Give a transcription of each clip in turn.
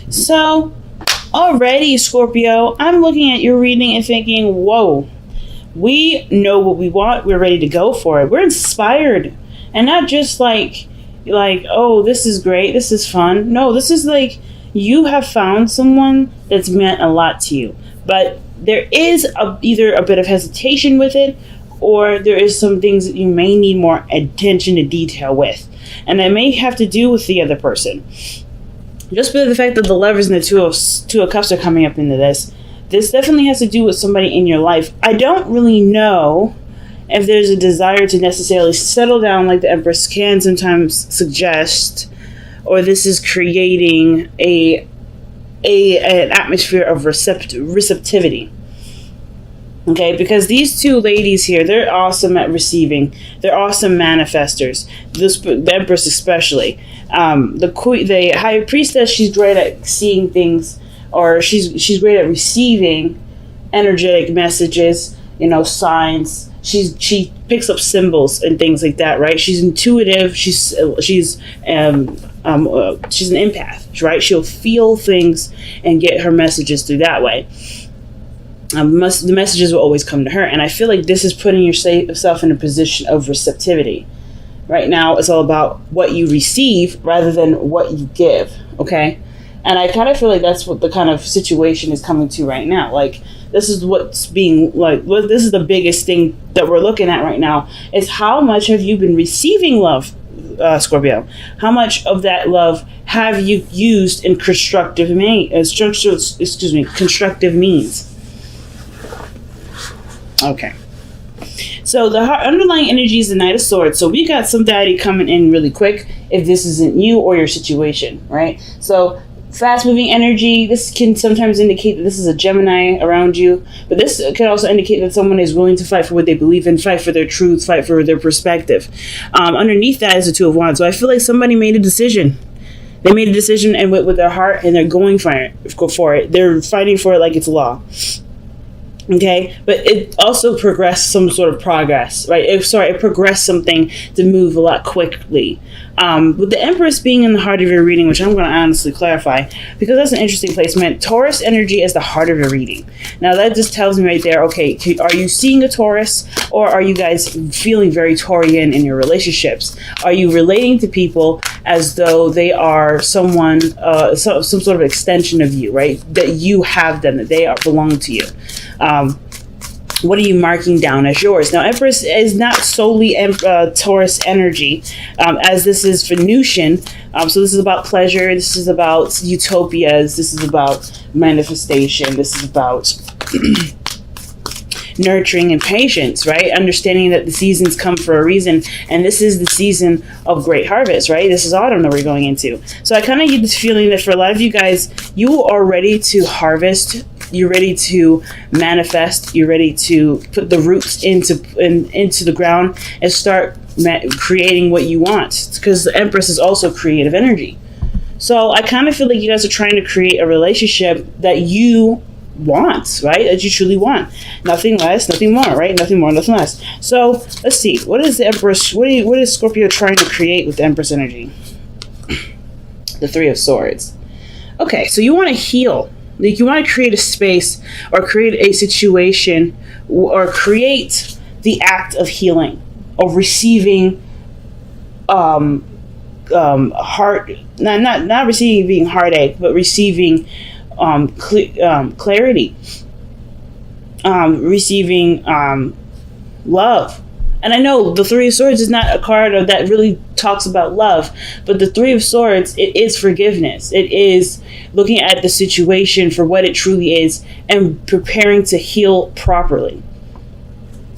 So, already, Scorpio, I'm looking at your reading and thinking, whoa, we know what we want. We're ready to go for it. We're inspired. And not just like, oh, this is great. This is fun. No, this is like you have found someone that's meant a lot to you. But there is either a bit of hesitation with it, or there is some things that you may need more attention to detail with. And that may have to do with the other person. Just by the fact that the Lovers and the Two of Cups are coming up into this definitely has to do with somebody in your life. I don't really know if there's a desire to necessarily settle down like the Empress can sometimes suggest, or this is creating an atmosphere of receptivity. Okay, because these two ladies here, they're awesome at receiving. They're awesome manifestors. The Empress especially. The High Priestess, she's great at seeing things, or she's great at receiving energetic messages, signs. She picks up symbols and things like that, right? She's intuitive. She's an empath, right? She'll feel things and get her messages through that way. The messages will always come to her, and I feel like this is putting yourself in a position of receptivity. Right now, it's all about what you receive rather than what you give, okay? And I kind of feel like that's what the kind of situation is coming to right now. Like, this is what's being, this is the biggest thing that we're looking at right now, is how much have you been receiving love, Scorpio? How much of that love have you used in constructive means? Okay. So the underlying energy is the Knight of Swords. So we got somebody coming in really quick if this isn't you or your situation, right? So fast moving energy, this can sometimes indicate that this is a Gemini around you, but this can also indicate that someone is willing to fight for what they believe in, fight for their truth, fight for their perspective. Underneath that is the Two of Wands. So I feel like somebody made a decision. They made a decision and went with their heart, and they're going for it. They're fighting for it like it's law. Okay, but it also progressed some sort of progress, right? It progressed something to move a lot quickly. With the Empress being in the heart of your reading, which I'm going to honestly clarify, because that's an interesting placement. Taurus energy is the heart of your reading. Now that just tells me right there, okay, are you seeing a Taurus, or are you guys feeling very Taurian in your relationships? Are you relating to people as though they are someone, some sort of extension of you, right? That you have them, that they belong to you. What are you marking down as yours? Now, Empress is not solely Taurus energy, as this is Venusian. So this is about pleasure. This is about utopias. This is about manifestation. This is about nurturing and patience, right? Understanding that the seasons come for a reason, and this is the season of great harvest, right? This is autumn that we're going into. So I kind of get this feeling that for a lot of you guys, you are ready to harvest. You're ready to manifest. You're ready to put the roots into the ground and start creating what you want. Because the Empress is also creative energy. So I kind of feel like you guys are trying to create a relationship that you want, right? That you truly want. Nothing less, nothing more, right? Nothing more, nothing less. So let's see. What is the Empress? What is Scorpio trying to create with the Empress energy? The Three of Swords. Okay, so you want to heal. Like, you want to create a space or create a situation or create the act of healing, of receiving not receiving heartache, but receiving clarity, receiving love. And I know the Three of Swords is not a card that really talks about love, but the Three of Swords, it is forgiveness. It is looking at the situation for what it truly is and preparing to heal properly.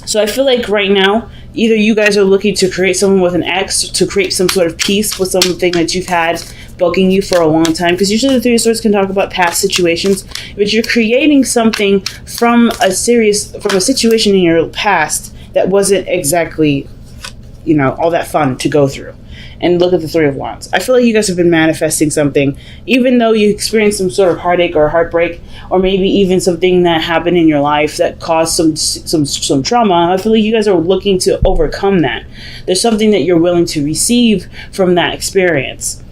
So I feel like right now, either you guys are looking to create someone with an ex, to create some sort of peace with something that you've had bugging you for a long time, because usually the Three of Swords can talk about past situations, but you're creating something from a situation in your past that wasn't exactly, all that fun to go through. And look at the Three of Wands. I feel like you guys have been manifesting something, even though you experienced some sort of heartache or heartbreak, or maybe even something that happened in your life that caused some trauma. I feel like you guys are looking to overcome that. There's something that you're willing to receive from that experience.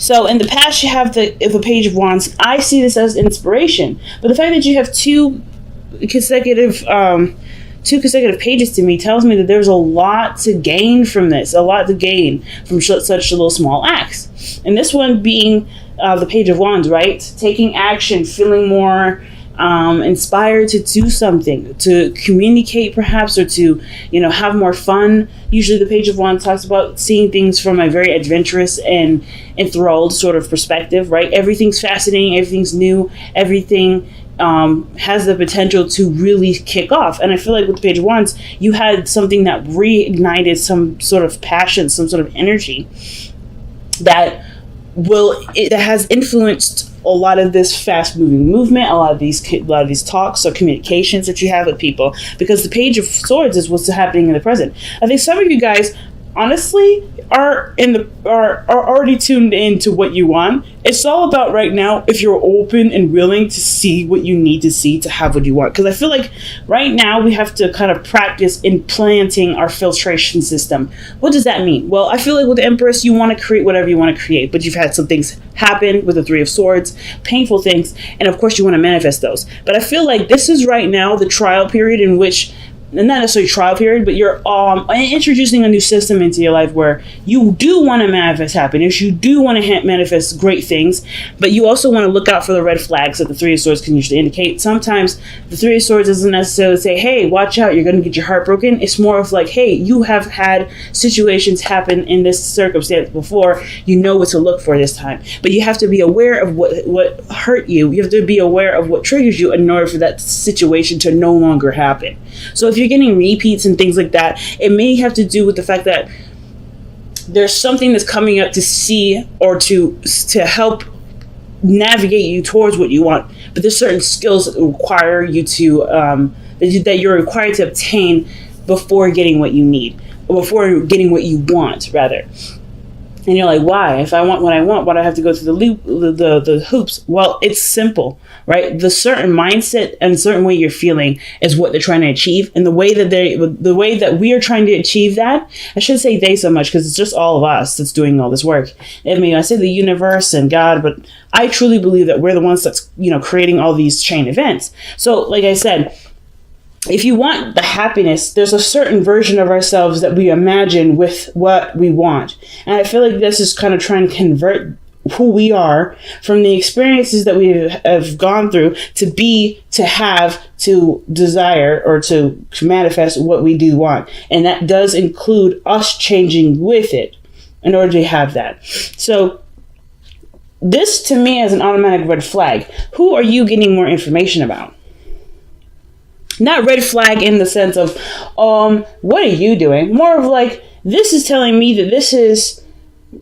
So in the past, you have the Page of Wands. I see this as inspiration, but the fact that you have consecutive two consecutive pages to me tells me that there's a lot to gain from this, a lot to gain from such little small acts. And this one being the Page of Wands, right? Taking action, feeling more inspired to do something, to communicate perhaps, or to, have more fun. Usually the Page of Wands talks about seeing things from a very adventurous and enthralled sort of perspective, right? Everything's fascinating, everything's new, everything has the potential to really kick off. And I feel like with the Page of Wands, you had something that reignited some sort of passion, some sort of energy that has influenced a lot of this fast-moving movement, a lot of these talks or communications that you have with people, because the Page of Swords is what's happening in the present. I think some of you guys honestly are already tuned into what you want. It's all about right now if you're open and willing to see what you need to see to have what you want. Because I feel like right now we have to kind of practice implanting our filtration system. What does that mean? Well, I feel like with the Empress, you want to create whatever you want to create, but you've had some things happen with the Three of Swords, painful things, and of course you want to manifest those. But I feel like this is right now the trial period in which, not necessarily trial period, but you're introducing a new system into your life where you do want to manifest happiness, you do want to manifest great things, but you also want to look out for the red flags that the Three of Swords can usually indicate. Sometimes the Three of Swords doesn't necessarily say, hey, watch out, you're going to get your heart broken. It's more of like, hey, you have had situations happen in this circumstance before, you know what to look for this time. But you have to be aware of what hurt you. You have to be aware of what triggers you in order for that situation to no longer happen. So if you're getting repeats and things like that, it may have to do with the fact that there's something that's coming up to see or to help navigate you towards what you want. But there's certain skills that require you to that you're required to obtain before getting what you need, or before getting what you want, rather. And you're like, why? If I want what I want, why do I have to go through the hoops? Well, it's simple, right? The certain mindset and certain way you're feeling is what they're trying to achieve. And the way that we are trying to achieve that, I shouldn't say they so much because it's just all of us that's doing all this work. I mean, I say the universe and God, but I truly believe that we're the ones that's, creating all these chain events. So like I said, if you want the happiness, there's a certain version of ourselves that we imagine with what we want. And I feel like this is kind of trying to convert who we are from the experiences that we have gone through to have, to desire, or to manifest what we do want. And that does include us changing with it in order to have that. So this to me is an automatic red flag. Who are you getting more information about? Not red flag in the sense of, what are you doing? More of like, this is telling me that this is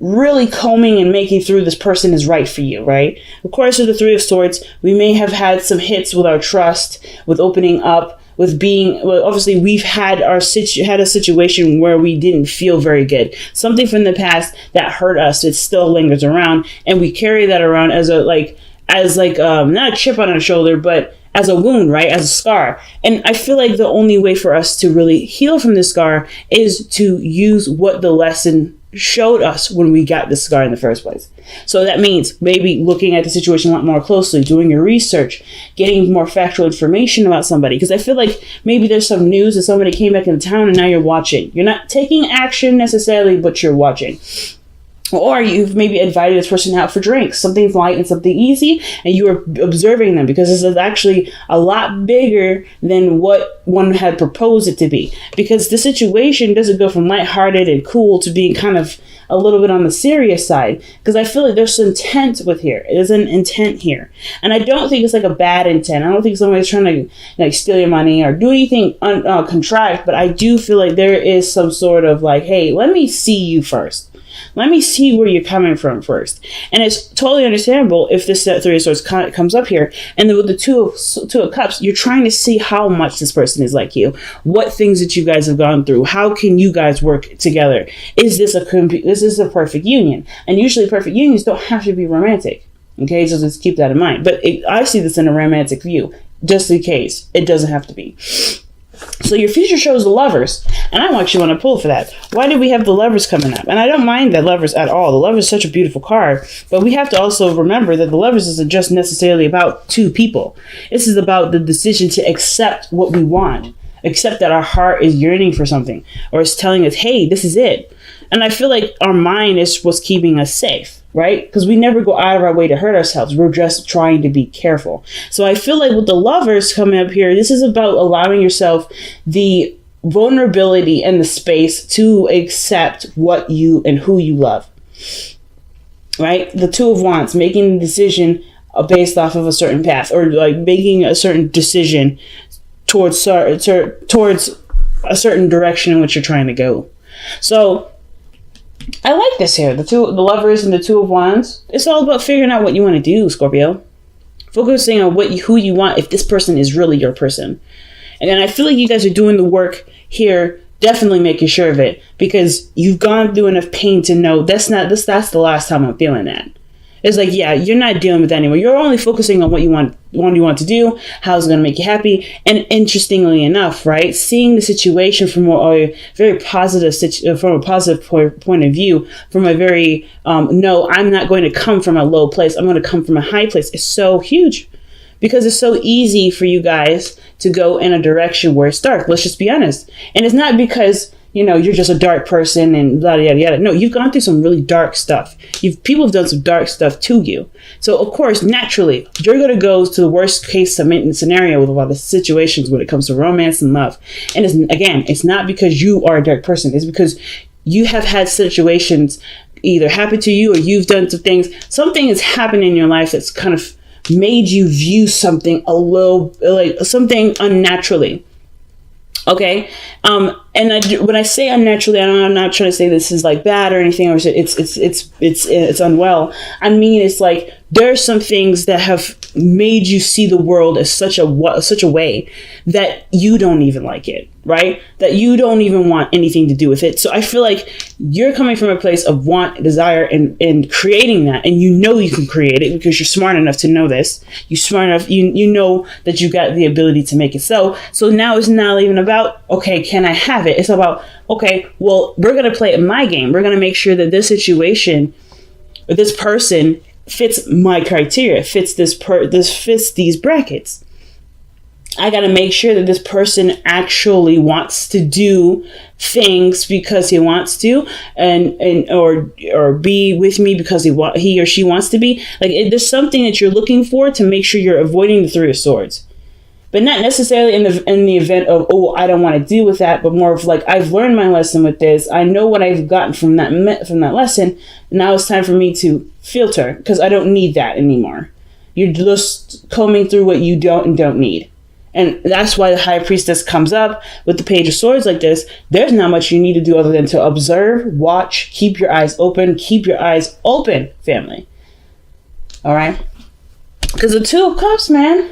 really combing and making through this person is right for you, right? Of course, with the Three of Swords, we may have had some hits with our trust, with opening up, with being, well, obviously we've had a situation where we didn't feel very good. Something from the past that hurt us, it still lingers around, and we carry that around as not a chip on our shoulder, but as a wound, right? As a scar. And I feel like the only way for us to really heal from this scar is to use what the lesson showed us when we got the scar in the first place. So that means maybe looking at the situation a lot more closely, doing your research, getting more factual information about somebody. Because I feel like maybe there's some news that somebody came back into town and now you're watching. You're not taking action necessarily, but you're watching. Or you've maybe invited this person out for drinks, something light and something easy, and you are observing them because this is actually a lot bigger than what one had proposed it to be. Because the situation doesn't go from lighthearted and cool to being kind of a little bit on the serious side. Because I feel like there's intent with here. There's an intent here. And I don't think it's like a bad intent. I don't think somebody's trying to steal your money or do anything contrived. But I do feel like there is some sort of like, hey, let me see you first. Let me see where you're coming from first. And it's totally understandable if this Three of Swords comes up here. And then with the Two of Cups, you're trying to see how much this person is like you. What things that you guys have gone through. How can you guys work together? Is this a perfect union? And usually perfect unions don't have to be romantic. Okay, so just keep that in mind. But I see this in a romantic view. Just in case. It doesn't have to be. So your future shows the Lovers, and I actually want to pull for that. Why did we have the Lovers coming up? And I don't mind the Lovers at all. The Lovers is such a beautiful card, but we have to also remember that the Lovers isn't just necessarily about two people. This is about the decision to accept what we want, accept that our heart is yearning for something, or it's telling us, hey, this is it. And I feel like our mind is what's keeping us safe, right? Because we never go out of our way to hurt ourselves. We're just trying to be careful. So I feel like with the Lovers coming up here, this is about allowing yourself the vulnerability and the space to accept what you and who you love, right? The Two of Wands, making the decision based off of a certain path, or like making a certain decision towards a certain direction in which you're trying to go. So I like this here. The Lovers and the Two of Wands. It's all about figuring out what you want to do, Scorpio. Focusing on who you want, if this person is really your person. And then I feel like you guys are doing the work here, definitely making sure of it, because you've gone through enough pain to know that's the last time I'm feeling that. It's like, yeah, you're not dealing with that anymore. You're only focusing on what you want to do, how it's going to make you happy. And interestingly enough, right, seeing the situation from a very positive point of view, from a very, no, I'm not going to come from a low place. I'm going to come from a high place. It's so huge, because it's so easy for you guys to go in a direction where it's dark. Let's just be honest. And it's not because, you're just a dark person and yada, yada, yada. No, you've gone through some really dark stuff. People have done some dark stuff to you. So, of course, naturally, you're going to go to the worst case scenario with a lot of situations when it comes to romance and love. And it's not because you are a dark person. It's because you have had situations either happen to you, or you've done some things. Something has happened in your life that's kind of made you view something something unnaturally. Okay. When I say unnaturally, I'm not trying to say this is like bad or anything, or it's unwell. I mean, it's like there are some things that have made you see the world as such a way that you don't even like it, right? That you don't even want anything to do with it. So I feel like you're coming from a place of want, desire, and creating that, and you can create it because you're smart enough to know this. You're smart enough, you know that you got the ability to make it so. So now it's not even about, okay, can I have it? It's about, okay, well, we're going to play it my game. We're going to make sure that this situation, or this person, fits my criteria, fits fits these brackets. I got to make sure that this person actually wants to do things because he wants to, or be with me because he or she wants to be. Like, there's something that you're looking for to make sure you're avoiding the Three of Swords. But not necessarily in the event of, oh, I don't want to deal with that, but more of like, I've learned my lesson with this. I know what I've gotten from that lesson. Now it's time for me to filter, because I don't need that anymore. You're just combing through what you don't and don't need. And that's why the High Priestess comes up with the Page of Swords like this. There's not much you need to do other than to observe, watch, keep your eyes open. Keep your eyes open, family. All right? Because the Two of Cups, man.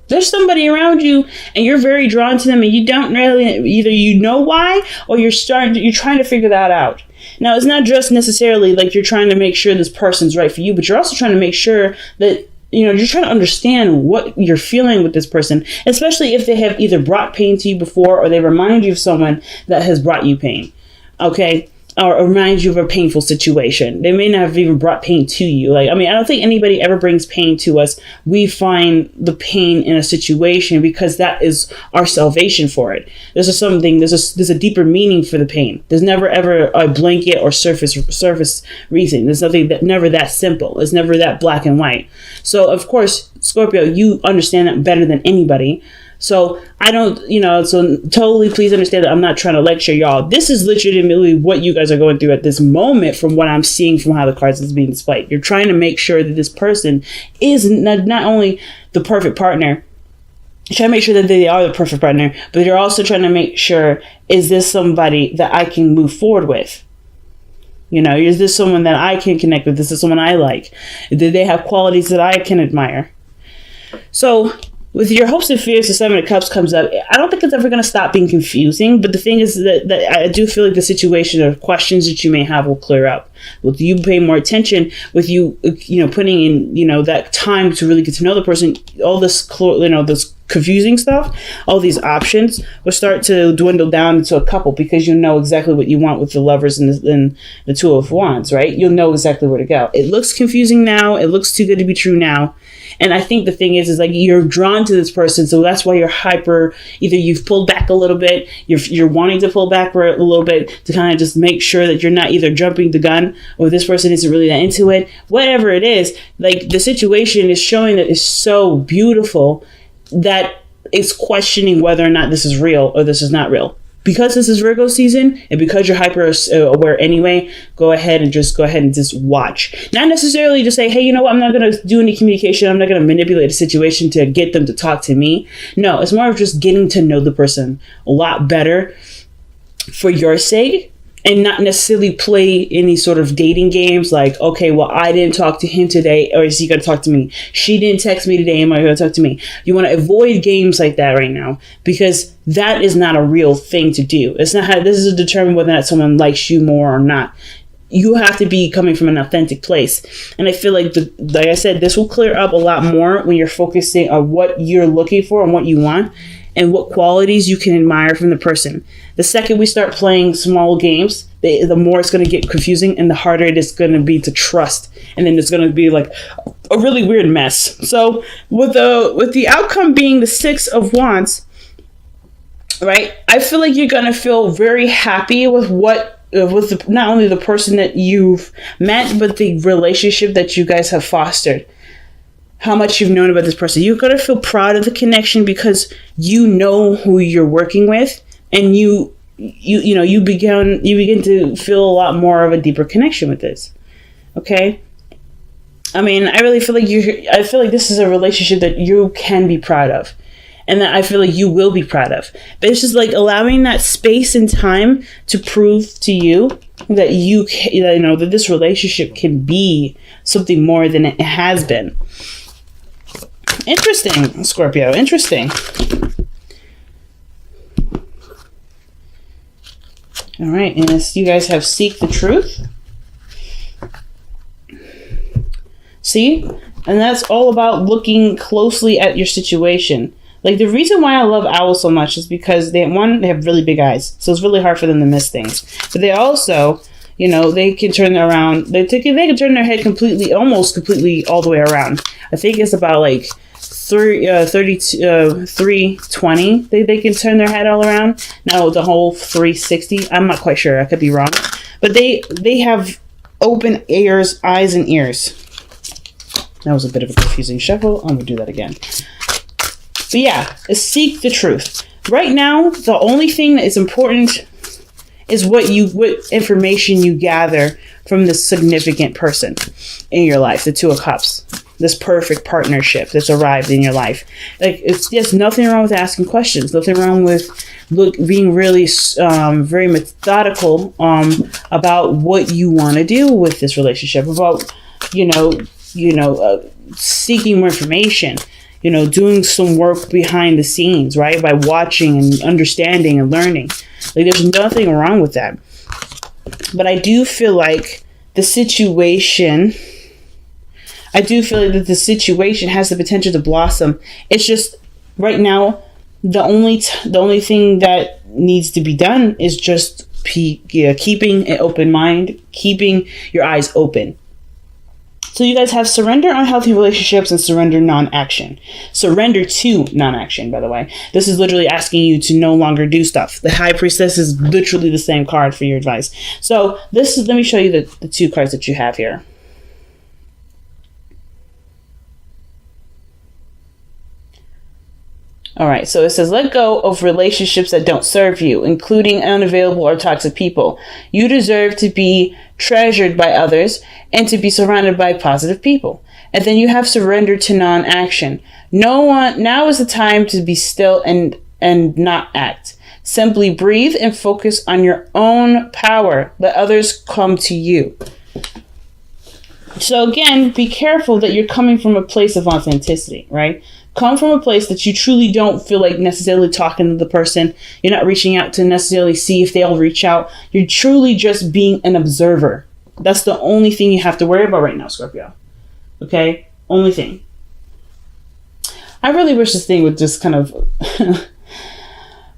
There's somebody around you and you're very drawn to them, and you don't really, either you know why, or you're trying to figure that out. Now, it's not just necessarily like you're trying to make sure this person's right for you, but you're also trying to make sure that, you're trying to understand what you're feeling with this person, especially if they have either brought pain to you before, or they remind you of someone that has brought you pain. Okay? Or remind you of a painful situation. They may not have even brought pain to you. I don't think anybody ever brings pain to us. We find the pain in a situation because that is our salvation for it. There's a deeper meaning for the pain. There's never ever a blanket or surface reason. There's never that simple. It's never that black and white. So of course, Scorpio, you understand that better than anybody. So I don't, so totally please understand that I'm not trying to lecture y'all. This is legitimately what you guys are going through at this moment from what I'm seeing from how the cards is being displayed. You're trying to make sure that this person is not only the perfect partner, you're trying to make sure that they are the perfect partner, but you're also trying to make sure, is this somebody that I can move forward with? Is this someone that I can connect with? Is this someone I like? Do they have qualities that I can admire? So with your hopes and fears, the Seven of Cups comes up. I don't think it's ever going to stop being confusing, but the thing is that I do feel like the situation or questions that you may have will clear up. With you paying more attention, with you, putting in, that time to really get to know the person, all this, this confusing stuff, all these options will start to dwindle down into a couple, because you know exactly what you want with the Lovers and the Two of Wands, right? You'll know exactly where to go. It looks confusing now. It looks too good to be true now. And I think the thing is like you're drawn to this person, so that's why you're hyper. Either you've pulled back a little bit, you're wanting to pull back a little bit to kind of just make sure that you're not either jumping the gun or this person isn't really that into it. Whatever it is, like the situation is showing that it's so beautiful that it's questioning whether or not this is real or this is not real. Because this is Virgo season, and because you're hyper aware anyway, go ahead and just watch. Not necessarily just say, hey, you know what, I'm not going to do any communication. I'm not going to manipulate a situation to get them to talk to me. No, it's more of just getting to know the person a lot better for your sake, and not necessarily play any sort of dating games like, okay, well, I didn't talk to him today, or is he going to talk to me? She didn't text me today, am I going to talk to me? You want to avoid games like that right now, because that is not a real thing to do. It's not how this is to determine whether or not someone likes you more or not. You have to be coming from an authentic place. And I feel like, like I said, this will clear up a lot more when you're focusing on what you're looking for and what you want, and what qualities you can admire from the person. The second we start playing small games, the more it's going to get confusing, and the harder it is going to be to trust. And then it's going to be like a really weird mess. So with the outcome being the Six of Wands, right? I feel like you're going to feel very happy with not only the person that you've met, but the relationship that you guys have fostered. How much you've known about this person. You're going to feel proud of the connection because you know who you're working with, and you begin to feel a lot more of a deeper connection with this. Okay? I mean, I really feel like this is a relationship that you can be proud of, and that I feel like you will be proud of. But it's just like allowing that space and time to prove to you that that this relationship can be something more than it has been. Interesting, Scorpio. Interesting. All right, and you guys have Seek the Truth. See? And that's all about looking closely at your situation. Like, the reason why I love owls so much is because they have really big eyes, so it's really hard for them to miss things. But they also, they can turn around. They can turn their head almost completely all the way around. I think it's about like 320. They can turn their head all around. Now the whole 360. I'm not quite sure. I could be wrong. But they have open eyes and ears. That was a bit of a confusing shuffle. I'm gonna do that again. But yeah, seek the truth. Right now, the only thing that is important is what information you gather from this significant person in your life, the Two of Cups, this perfect partnership that's arrived in your life. Like, there's nothing wrong with asking questions, nothing wrong with being really very methodical about what you want to do with this relationship, about seeking more information, doing some work behind the scenes, right? By watching and understanding and learning. Like, there's nothing wrong with that. But I do feel like the situation has the potential to blossom. It's just right now, the only thing that needs to be done is just keeping an open mind, keeping your eyes open. So you guys have surrender unhealthy relationships and surrender non-action. Surrender to non-action, by the way. This is literally asking you to no longer do stuff. The High Priestess is literally the same card for your advice. So let me show you the two cards that you have here. All right, so it says, let go of relationships that don't serve you, including unavailable or toxic people. You deserve to be treasured by others and to be surrounded by positive people. And then you have surrender to non-action. Now is the time to be still and not act. Simply breathe and focus on your own power. Let others come to you. So again, be careful that you're coming from a place of authenticity, right? Come from a place that you truly don't feel like necessarily talking to the person. You're not reaching out to necessarily see if they'll reach out. You're truly just being an observer. That's the only thing you have to worry about right now, Scorpio. Okay? Only thing. I really wish this thing would just kind of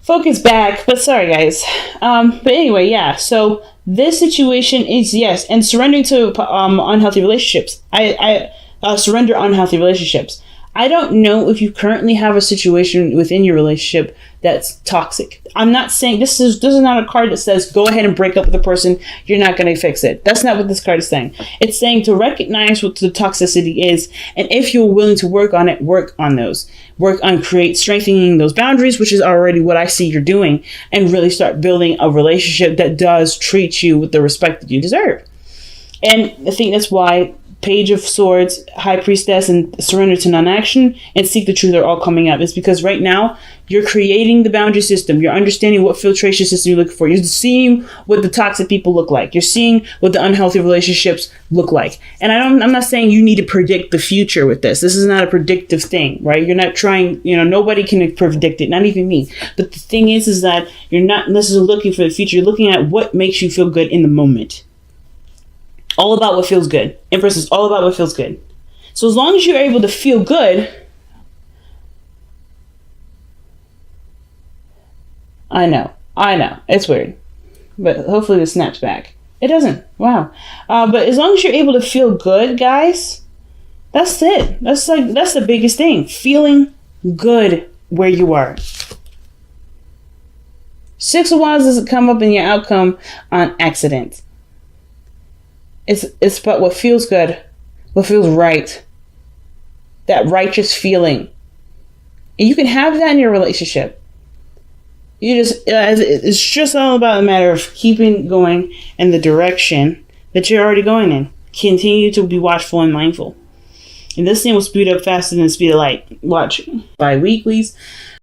focus back, but sorry, guys. But anyway, yeah. So this situation is, yes, and surrendering to unhealthy relationships. I surrender unhealthy relationships. I don't know if you currently have a situation within your relationship that's toxic. I'm not saying this is not a card that says go ahead and break up with the person. You're not going to fix it. That's not what this card is saying. It's saying to recognize what the toxicity is, and if you're willing to work on it, work on those. Work on strengthening those boundaries, which is already what I see you're doing, and really start building a relationship that does treat you with the respect that you deserve. And I think that's why Page of Swords, High Priestess, and Surrender to Non-Action, and Seek the Truth are all coming up. It's because right now, you're creating the boundary system. You're understanding what filtration system you're looking for. You're seeing what the toxic people look like. You're seeing what the unhealthy relationships look like. And I'm not saying you need to predict the future with this. This is not a predictive thing, right? You're not trying, nobody can predict it, not even me. But the thing is that you're not necessarily looking for the future. You're looking at what makes you feel good in the moment. All about what feels good. Empress is all about what feels good. So as long as you're able to feel good, I know, it's weird, but hopefully this snaps back. It doesn't. Wow. But as long as you're able to feel good, guys, that's it. That's the biggest thing. Feeling good where you are. Six of Wands doesn't come up in your outcome on accident. It's about what feels good, what feels right. That righteous feeling. And you can have that in your relationship. It's just all about a matter of keeping going in the direction that you're already going in. Continue to be watchful and mindful. And this thing will speed up faster than the speed of light. Watch. Bi-weeklies.